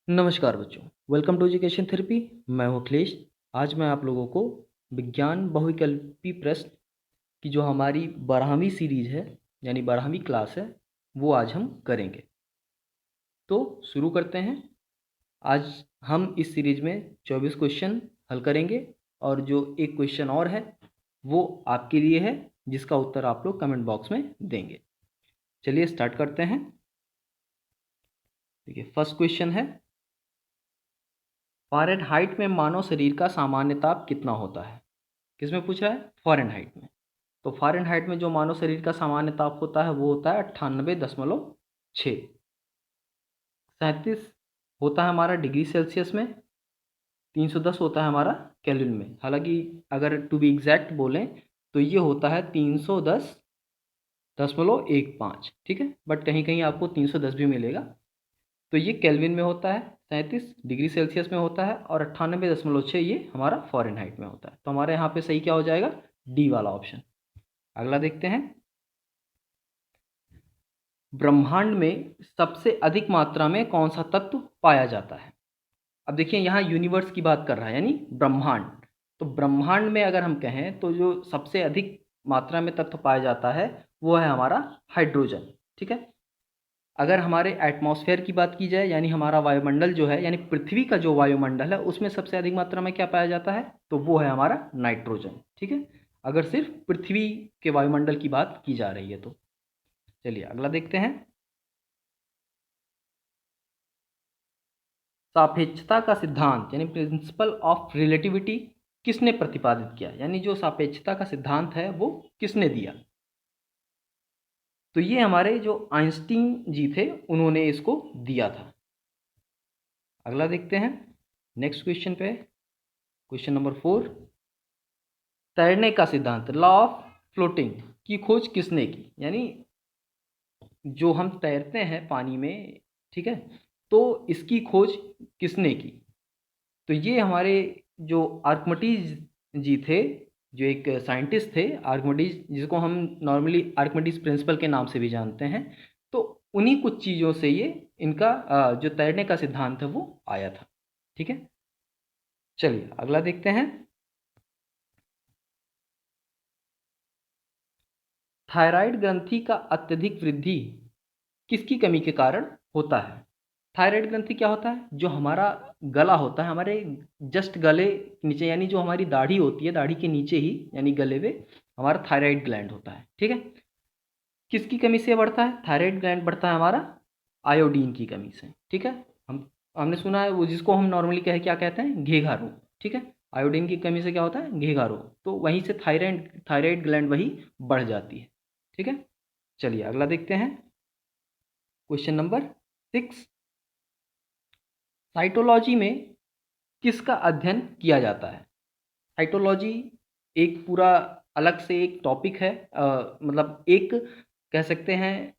नमस्कार बच्चों, welcome to education therapy. मैं हूं अखिलेश। आज मैं आप लोगों को विज्ञान बहुविकल्पी प्रश्न की जो हमारी 12वीं सीरीज है यानी 12वीं क्लास है वो आज हम करेंगे। तो शुरू करते हैं। आज हम इस सीरीज में 24 क्वेश्चन हल करेंगे और जो एक क्वेश्चन और है वो आपके लिए है जिसका उत्तर आप लोग कमेंट बॉक्स में देंगे। चलिए स्टार्ट करते हैं। देखिए, फर्स्ट क्वेश्चन है, फ़ारेनहाइट में मानव शरीर का सामान्य ताप कितना होता है? किसमें पूछ रहा है? फ़ारेनहाइट में। तो फ़ारेनहाइट में जो मानव शरीर का सामान्य ताप होता है वो होता है 98.6। 37 होता है हमारा डिग्री सेल्सियस में। 310 होता है हमारा केल्विन में। हालांकि अगर टू बी एग्जैक्ट बोलें तो ये होता है 310.15। ठीक है, बट कहीं कहीं आपको 310 भी मिलेगा। तो ये केल्विन में होता है, 37 डिग्री सेल्सियस में होता है और 98.6 ये हमारा फ़ारेनहाइट में होता है। तो हमारे यहाँ पे सही क्या हो जाएगा? डी वाला ऑप्शन। अगला देखते हैं, ब्रह्मांड में सबसे अधिक मात्रा में कौन सा तत्व पाया जाता है? अब देखिए, यहाँ यूनिवर्स की बात कर रहा है यानी ब्रह्मांड। तो ब्रह्मांड में अगर हम कहें तो जो सबसे अधिक मात्रा में तत्व पाया जाता है वो है हमारा हाइड्रोजन। ठीक है, अगर हमारे एटमॉस्फेयर की बात की जाए यानी हमारा वायुमंडल जो है यानी पृथ्वी का जो वायुमंडल है उसमें सबसे अधिक मात्रा में क्या पाया जाता है? तो वो है हमारा नाइट्रोजन। ठीक है, अगर सिर्फ पृथ्वी के वायुमंडल की बात की जा रही है तो। चलिए अगला देखते हैं, सापेक्षता का सिद्धांत यानी प्रिंसिपल ऑफ रिलेटिविटी किसने प्रतिपादित किया? यानी जो सापेक्षता का सिद्धांत है वो किसने दिया? तो ये हमारे जो आइंस्टीन जी थे उन्होंने इसको दिया था। अगला देखते हैं, नेक्स्ट क्वेश्चन पे, क्वेश्चन नंबर 4, तैरने का सिद्धांत लॉ ऑफ फ्लोटिंग की खोज किसने की? यानी जो हम तैरते हैं पानी में, ठीक है, तो इसकी खोज किसने की? तो ये हमारे जो आर्किमिडीज जी थे, जो एक साइंटिस्ट थे आर्किमिडीज, जिसको हम नॉर्मली आर्किमिडीज प्रिंसिपल के नाम से भी जानते हैं। तो उन्हीं कुछ चीज़ों से ये इनका जो तैरने का सिद्धांत है वो आया था। ठीक है, चलिए अगला देखते हैं, थायराइड ग्रंथि का अत्यधिक वृद्धि किसकी कमी के कारण होता है? थायराइड ग्रंथि क्या होता है? जो हमारा गला होता है, हमारे जस्ट गले नीचे यानी जो हमारी दाढ़ी होती है, दाढ़ी के नीचे ही यानी गले में हमारा थायराइड ग्लैंड होता है। ठीक है, किसकी कमी से बढ़ता है? थायराइड ग्लैंड बढ़ता है हमारा आयोडीन की कमी से। ठीक है, हमने सुना है वो, जिसको हम नॉर्मली क्या कहते हैं? घेघा रोग। ठीक है, आयोडीन की कमी से क्या होता है? घेघा रोग। तो वहीं से थायराइड थायराइड ग्लैंड वही बढ़ जाती है। ठीक है, चलिए अगला देखते हैं, क्वेश्चन नंबर 6, साइटोलॉजी में किसका अध्ययन किया जाता है? साइटोलॉजी एक पूरा अलग से एक टॉपिक है, मतलब एक कह सकते हैं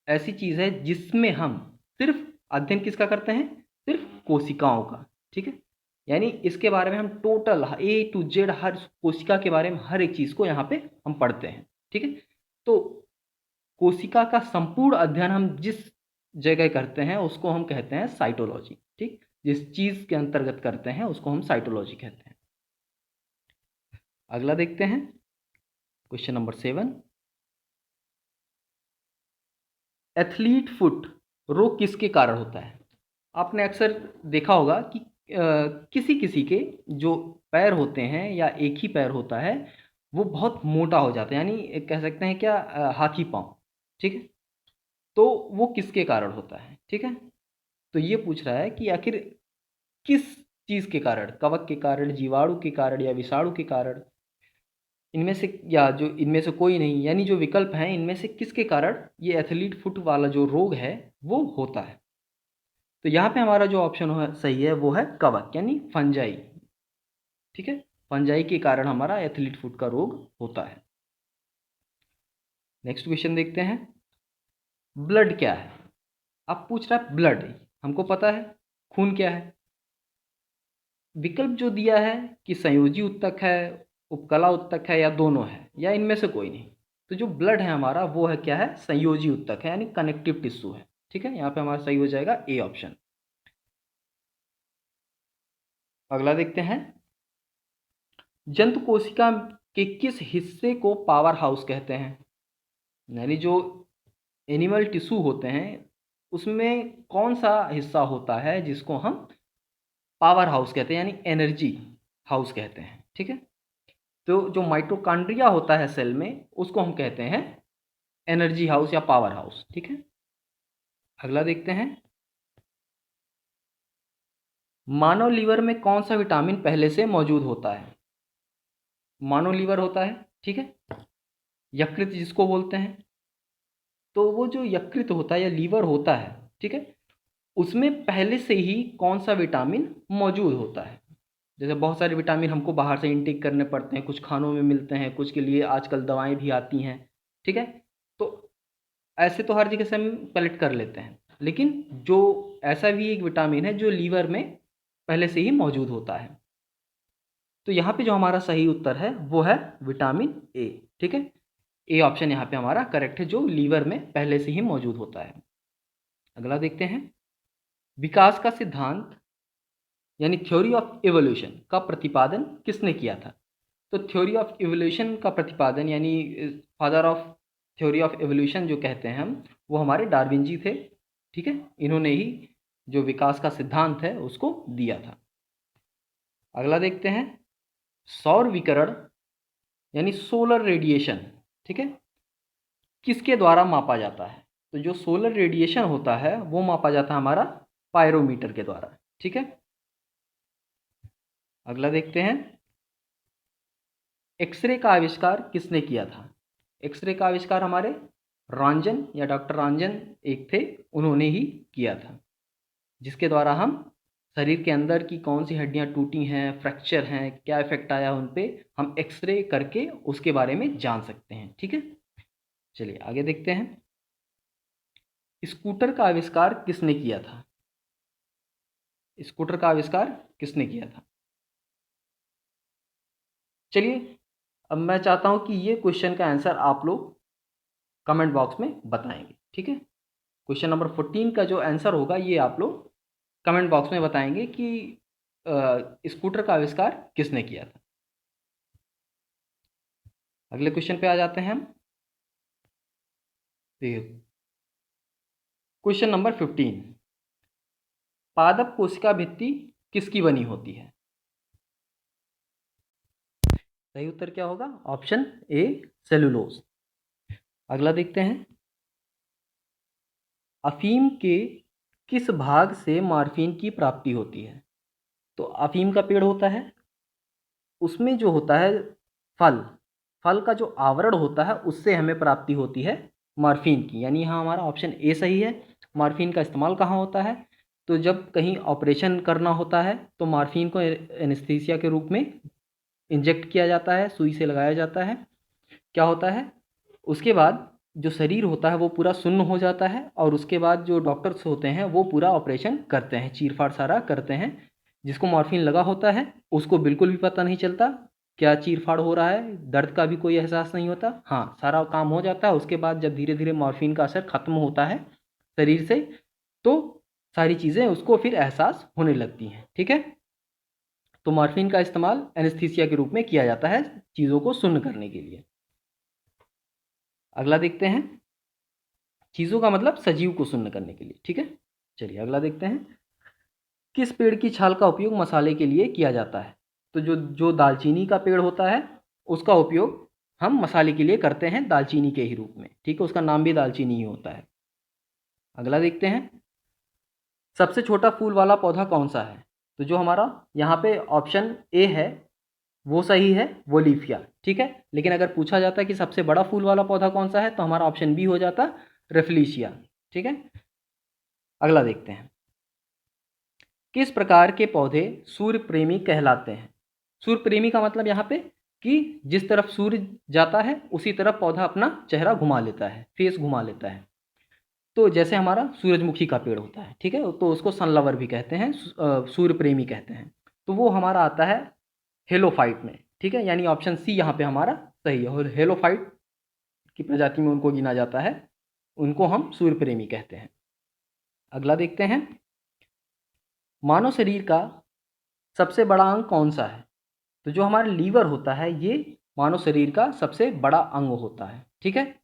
ऐसी चीज़ है जिसमें हम सिर्फ अध्ययन किसका करते हैं? सिर्फ कोशिकाओं का। ठीक है, यानी इसके बारे में हम टोटल ए टू जेड हर कोशिका के बारे में हर एक चीज़ को यहाँ पे हम पढ़ते हैं। ठीक है, तो कोशिका का संपूर्ण अध्ययन हम जिस जगह करते हैं उसको हम कहते हैं साइटोलॉजी। ठीक, जिस चीज़ के अंतर्गत करते हैं उसको हम साइटोलॉजी कहते हैं। अगला देखते हैं, क्वेश्चन नंबर 7, एथलीट फुट रोग किसके कारण होता है? आपने अक्सर देखा होगा कि किसी किसी के जो पैर होते हैं या एक ही पैर होता है वो बहुत मोटा हो जाता है, यानी कह सकते हैं क्या, हाथी पाँव। ठीक है, तो वो किसके कारण होता है? ठीक है, तो ये पूछ रहा है कि आखिर किस चीज़ के कारण, कवक के कारण, जीवाणु के कारण या विषाणु के कारण, इनमें से, या जो इनमें से कोई नहीं, यानी जो विकल्प हैं इनमें से किसके कारण ये एथलीट फुट वाला जो रोग है वो होता है? तो यहाँ पे हमारा जो ऑप्शन सही है वो है कवक यानी फंजाई। ठीक है, फंजाई के कारण हमारा एथलीट फुट का रोग होता है। नेक्स्ट क्वेश्चन देखते हैं, ब्लड क्या है? अब पूछ रहा है ब्लड, हमको पता है खून क्या है। विकल्प जो दिया है कि संयोजी उत्तक है, उपकला उत्तक है या दोनों है या इनमें से कोई नहीं। तो जो ब्लड है हमारा वो है क्या है? संयोजी उत्तक है यानी कनेक्टिव टिश्यू है। ठीक है, यहाँ पे हमारा सही हो जाएगा ए ऑप्शन। अगला देखते हैं, जंतु कोशिका के किस हिस्से को पावर हाउस कहते हैं? यानी जो एनिमल टिश्यू होते हैं उसमें कौन सा हिस्सा होता है जिसको हम पावर हाउस कहते हैं, यानी एनर्जी हाउस कहते हैं, ठीक है। तो जो माइटोकॉन्ड्रिया होता है सेल में उसको हम कहते हैं एनर्जी हाउस या पावर हाउस, ठीक है। अगला देखते हैं, मानव लीवर में कौन सा विटामिन पहले से मौजूद होता है? मानव लीवर होता है, ठीक है, यकृत जिसको बोलते हैं। तो वो जो यकृत होता है या लीवर होता है, ठीक है, उसमें पहले से ही कौन सा विटामिन मौजूद होता है? जैसे बहुत सारे विटामिन हमको बाहर से इनटेक करने पड़ते हैं, कुछ खानों में मिलते हैं, कुछ के लिए आजकल दवाएं भी आती हैं, ठीक है। तो ऐसे तो हर जगह से हम कलेक्ट कर लेते हैं, लेकिन जो ऐसा भी एक विटामिन है जो लीवर में पहले से ही मौजूद होता है। तो यहाँ पे जो हमारा सही उत्तर है वो है विटामिन ए, ठीक है। ए ऑप्शन यहाँ पे हमारा करेक्ट है, जो लीवर में पहले से ही मौजूद होता है। अगला देखते हैं, विकास का सिद्धांत यानी थ्योरी ऑफ इवोल्यूशन का प्रतिपादन किसने किया था? तो थ्योरी ऑफ इवोल्यूशन का प्रतिपादन यानी father of theory of evolution जो कहते हैं हम, वो हमारे डार्विन जी थे, ठीक है। इन्होंने ही जो विकास का सिद्धांत है उसको दिया था। अगला देखते हैं, सौर विकिरण यानी सोलर रेडिएशन, ठीक है, किसके द्वारा मापा जाता है? तो जो सोलर रेडिएशन होता है वो मापा जाता है हमारा पायरोमीटर के द्वारा, ठीक है। अगला देखते हैं, एक्सरे का आविष्कार किसने किया था? एक्सरे का आविष्कार हमारे रॉन्जन या डॉक्टर रॉन्जन एक थे, उन्होंने ही किया था, जिसके द्वारा हम शरीर के अंदर की कौन सी हड्डियां टूटी हैं, फ्रैक्चर हैं, क्या इफेक्ट आया उन पे, हम एक्सरे करके उसके बारे में जान सकते हैं, ठीक है। चलिए आगे देखते हैं, स्कूटर का आविष्कार किसने किया था? स्कूटर का आविष्कार किसने किया था? चलिए अब मैं चाहता हूं कि ये क्वेश्चन का आंसर आप लोग कमेंट बॉक्स में बताएंगे, ठीक है। क्वेश्चन नंबर 14 का जो आंसर होगा ये आप लोग कमेंट बॉक्स में बताएंगे कि स्कूटर का आविष्कार किसने किया था। अगले क्वेश्चन पे आ जाते हैं हम। क्वेश्चन नंबर 15, पादप कोशिका भित्ति किसकी बनी होती है? सही उत्तर क्या होगा? Option A, cellulose. अगला देखते हैं, अफीम के किस भाग से मॉर्फिन की प्राप्ति होती है? तो अफीम का पेड़ होता है, उसमें जो होता है फल, फल का जो आवरण होता है उससे हमें प्राप्ति होती है मॉर्फिन की, यानी यहाँ हमारा ऑप्शन ए सही है। मॉर्फिन का इस्तेमाल कहाँ होता है? तो जब कहीं ऑपरेशन करना होता है तो मॉर्फिन को एनेस्थीसिया के रूप में इंजेक्ट किया जाता है, सुई से लगाया जाता है। क्या होता है, उसके बाद जो शरीर होता है वो पूरा सुन्न हो जाता है और उसके बाद जो डॉक्टर्स होते हैं वो पूरा ऑपरेशन करते हैं, चीर-फाड़ सारा करते हैं। जिसको मॉर्फिन लगा होता है उसको बिल्कुल भी पता नहीं चलता क्या चीर-फाड़ हो रहा है, दर्द का भी कोई एहसास नहीं होता। हाँ, सारा काम हो जाता है, उसके बाद जब धीरे-धीरे मॉर्फिन का असर खत्म होता है शरीर से, तो सारी चीज़ें उसको फिर एहसास होने लगती हैं, ठीक है। तो मॉर्फिन का इस्तेमाल एनेस्थीसिया के रूप में किया जाता है चीज़ों को सुन्न करने के लिए। अगला देखते हैं, चीज़ों का मतलब सजीव को सुन्न करने के लिए, ठीक है। चलिए अगला देखते हैं, किस पेड़ की छाल का उपयोग मसाले के लिए किया जाता है? तो जो जो दालचीनी का पेड़ होता है उसका उपयोग हम मसाले के लिए करते हैं दालचीनी के ही रूप में, ठीक है, उसका नाम भी दालचीनी ही होता है। अगला देखते हैं, सबसे छोटा फूल वाला पौधा कौन सा है? तो जो हमारा यहाँ पे ऑप्शन ए है वो सही है, वो लीफिया, ठीक है। लेकिन अगर पूछा जाता है कि सबसे बड़ा फूल वाला पौधा कौन सा है तो हमारा ऑप्शन बी हो जाता रेफलिशिया, ठीक है। अगला देखते हैं, किस प्रकार के पौधे सूर्य प्रेमी कहलाते हैं? सूर्य प्रेमी का मतलब यहाँ पे कि जिस तरफ सूर्य जाता है उसी तरफ पौधा अपना चेहरा घुमा लेता है, फेस घुमा लेता है। तो जैसे हमारा सूरजमुखी का पेड़ होता है, ठीक है, तो उसको सनलवर भी कहते हैं, सूर्य प्रेमी कहते हैं। तो वो हमारा आता है हेलोफाइट में, ठीक है, यानी ऑप्शन सी यहाँ पे हमारा सही है। और हेलोफाइट की प्रजाति में उनको गिना जाता है, उनको हम सूर्य प्रेमी कहते हैं। अगला देखते हैं, मानव शरीर का सबसे बड़ा अंग कौन सा है? तो जो हमारा लीवर होता है ये मानव शरीर का सबसे बड़ा अंग होता है। ठीक है,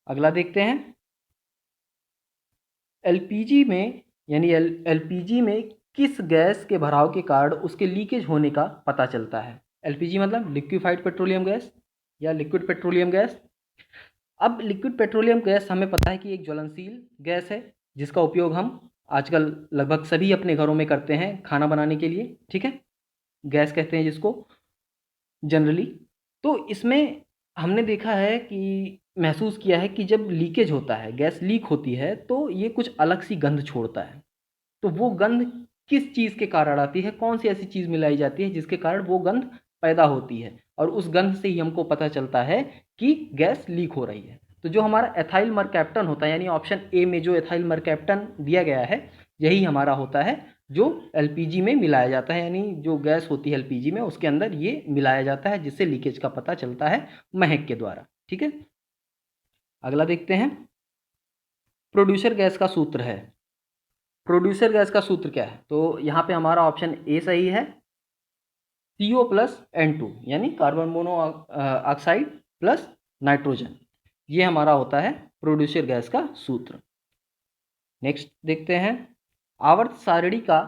अगला देखते हैं। एलपीजी में यानी एलपीजी में किस गैस के भराव के कारण उसके लीकेज होने का पता चलता है? एलपीजी मतलब लिक्विफाइड पेट्रोलियम गैस या लिक्विड पेट्रोलियम गैस। अब लिक्विड पेट्रोलियम गैस हमें पता है कि एक ज्वलनशील गैस है जिसका उपयोग हम आजकल लगभग सभी अपने घरों में करते हैं खाना बनाने के लिए। ठीक है, गैस कहते हैं जिसको जनरली। तो इसमें हमने देखा है कि महसूस किया है कि जब लीकेज होता है, गैस लीक होती है, तो ये कुछ अलग सी गंध छोड़ता है। तो वो गंध किस चीज़ के कारण आती है? कौन सी ऐसी चीज़ मिलाई जाती है जिसके कारण वो गंध पैदा होती है? और उस गंध से ही हमको पता चलता है कि गैस लीक हो रही है। तो जो हमारा एथाइल मरकैप्टन होता है, यानी ऑप्शन ए में जो एथाइल मरकैप्टन दिया गया है, यही हमारा होता है जो एलपीजी में मिलाया जाता है। यानी जो गैस होती है एलपीजी में, उसके अंदर ये मिलाया जाता है जिससे लीकेज का पता चलता है महक के द्वारा। ठीक है, अगला देखते हैं। प्रोड्यूसर गैस का सूत्र है। प्रोड्यूसर गैस का सूत्र क्या है? तो यहाँ पे हमारा ऑप्शन ए सही है, CO प्लस N2 यानी कार्बन मोनोऑक्साइड प्लस नाइट्रोजन, ये हमारा होता है प्रोड्यूसर गैस का सूत्र। नेक्स्ट देखते हैं। आवर्त सारणी का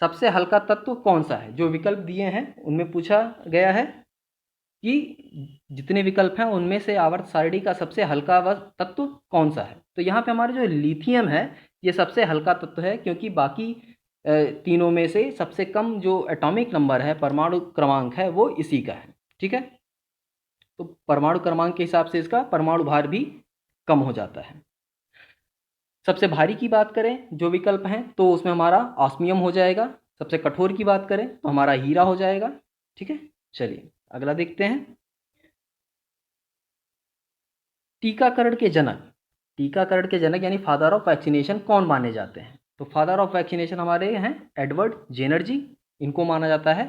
सबसे हल्का तत्व कौन सा है? जो विकल्प दिए हैं उनमें पूछा गया है कि जितने विकल्प हैं उनमें से आवर्त सारणी का सबसे हल्का तत्व कौन सा है? तो यहाँ पे हमारे जो लिथियम है ये सबसे हल्का तत्व है, क्योंकि बाकी तीनों में से सबसे कम जो एटॉमिक नंबर है, परमाणु क्रमांक है, वो इसी का है। ठीक है, तो परमाणु क्रमांक के हिसाब से इसका परमाणु भार भी कम हो जाता है। सबसे भारी की बात करें जो विकल्प हैं तो उसमें हमारा ऑस्मियम हो जाएगा। सबसे कठोर की बात करें तो हमारा हीरा हो जाएगा। ठीक है, चलिए अगला देखते हैं। टीकाकरण के जनक, टीकाकरण के जनक यानी फादर ऑफ वैक्सीनेशन कौन माने जाते हैं? तो फादर ऑफ वैक्सीनेशन हमारे हैं एडवर्ड जेनर जी, इनको माना जाता है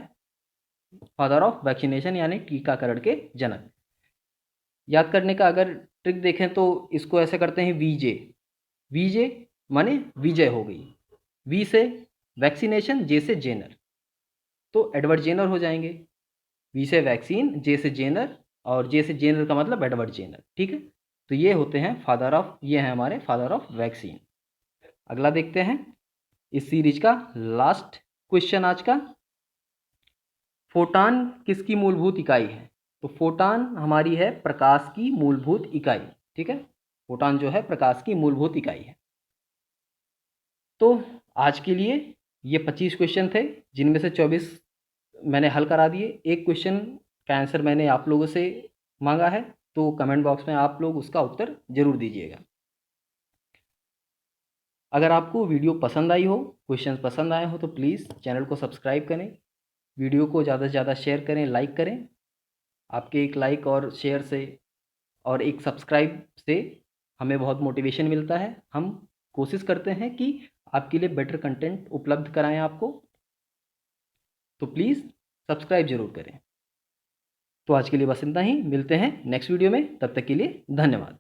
फादर ऑफ वैक्सीनेशन यानी टीकाकरण के जनक। याद करने का अगर ट्रिक देखें तो इसको ऐसे करते हैं VJ, VJ माने विजय हो गई, V से वैक्सीनेशन, J से जेनर, तो एडवर्ड जेनर हो जाएंगे। V से वैक्सीन, J से जेनर, और J से जेनर का मतलब एडवर्ड जेनर। ठीक है, तो ये होते हैं फादर ऑफ, ये हैं हमारे फादर ऑफ वैक्सीन। अगला देखते हैं इस सीरीज का लास्ट क्वेश्चन आज का। फोटान किसकी मूलभूत इकाई है? तो फोटान हमारी है प्रकाश की मूलभूत इकाई। ठीक है, फोटान जो है प्रकाश की मूलभूत इकाई है। तो आज के लिए ये 25 क्वेश्चन थे, जिनमें से 24 मैंने हल करा दिए। एक क्वेश्चन का आंसर मैंने आप लोगों से मांगा है, तो कमेंट बॉक्स में आप लोग उसका उत्तर ज़रूर दीजिएगा। अगर आपको वीडियो पसंद आई हो, क्वेश्चन पसंद आए हो, तो प्लीज़ चैनल को सब्सक्राइब करें, वीडियो को ज़्यादा से ज़्यादा शेयर करें, लाइक करें। आपके एक लाइक और शेयर से और एक सब्सक्राइब से हमें बहुत मोटिवेशन मिलता है। हम कोशिश करते हैं कि आपके लिए बेटर कंटेंट उपलब्ध कराएं आपको, तो प्लीज़ सब्सक्राइब ज़रूर करें। तो आज के लिए बस इतना ही, मिलते हैं नेक्स्ट वीडियो में, तब तक के लिए धन्यवाद।